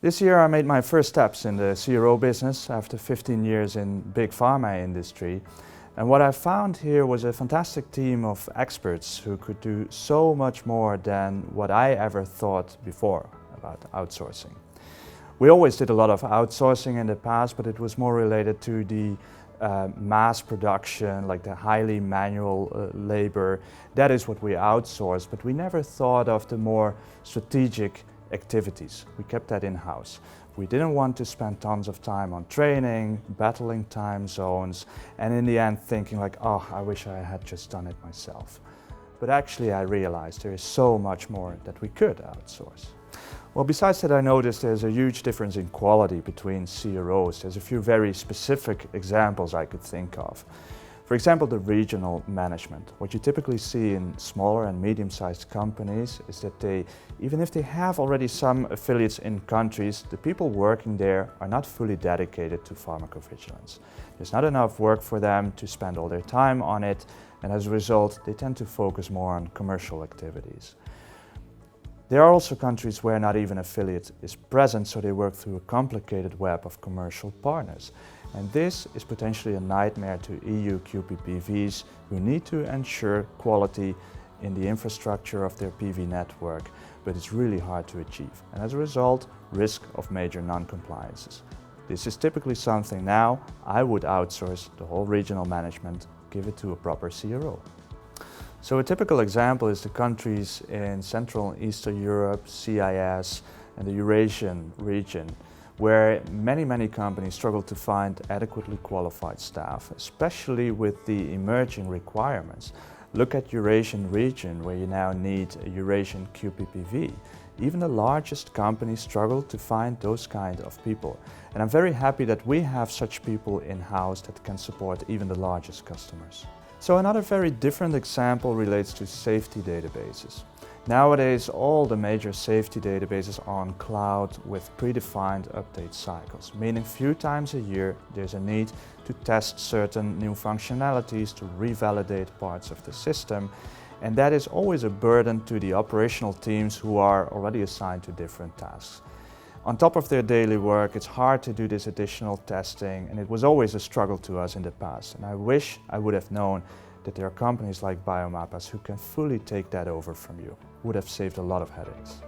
This year I made my first steps in the CRO business after 15 years in big pharma industry. And what I found here was a fantastic team of experts who could do so much more than what I ever thought before about outsourcing. We always did a lot of outsourcing in the past, but it was more related to the mass production, like the highly manual labor. That is what we outsourced, but we never thought of the more strategic activities. We kept that in-house. We didn't want to spend tons of time on training, battling time zones, and in the end thinking like, oh, I wish I had just done it myself. But actually I realized there is so much more that we could outsource. Well, besides that, I noticed there's a huge difference in quality between CROs. There's a few very specific examples I could think of. For example, the regional management. What you typically see in smaller and medium-sized companies is that even if they have already some affiliates in countries, the people working there are not fully dedicated to pharmacovigilance. There's not enough work for them to spend all their time on it, and as a result, they tend to focus more on commercial activities. There are also countries where not even affiliate is present, so they work through a complicated web of commercial partners. And this is potentially a nightmare to EU QPPVs who need to ensure quality in the infrastructure of their PV network, but it's really hard to achieve. And as a result, risk of major non-compliances. This is typically something now I would outsource the whole regional management, give it to a proper CRO. So a typical example is the countries in Central and Eastern Europe, CIS, and the Eurasian region, where many companies struggle to find adequately qualified staff, especially with the emerging requirements. Look at Eurasian region, where you now need a Eurasian QPPV. Even the largest companies struggle to find those kind of people. And I'm very happy that we have such people in-house that can support even the largest customers. So another very different example relates to safety databases. Nowadays, all the major safety databases are on cloud with predefined update cycles, meaning few times a year there's a need to test certain new functionalities, to revalidate parts of the system, and that is always a burden to the operational teams who are already assigned to different tasks. On top of their daily work, it's hard to do this additional testing, and it was always a struggle to us in the past. And I wish I would have known that there are companies like Biomapas who can fully take that over from you. Would have saved a lot of headaches.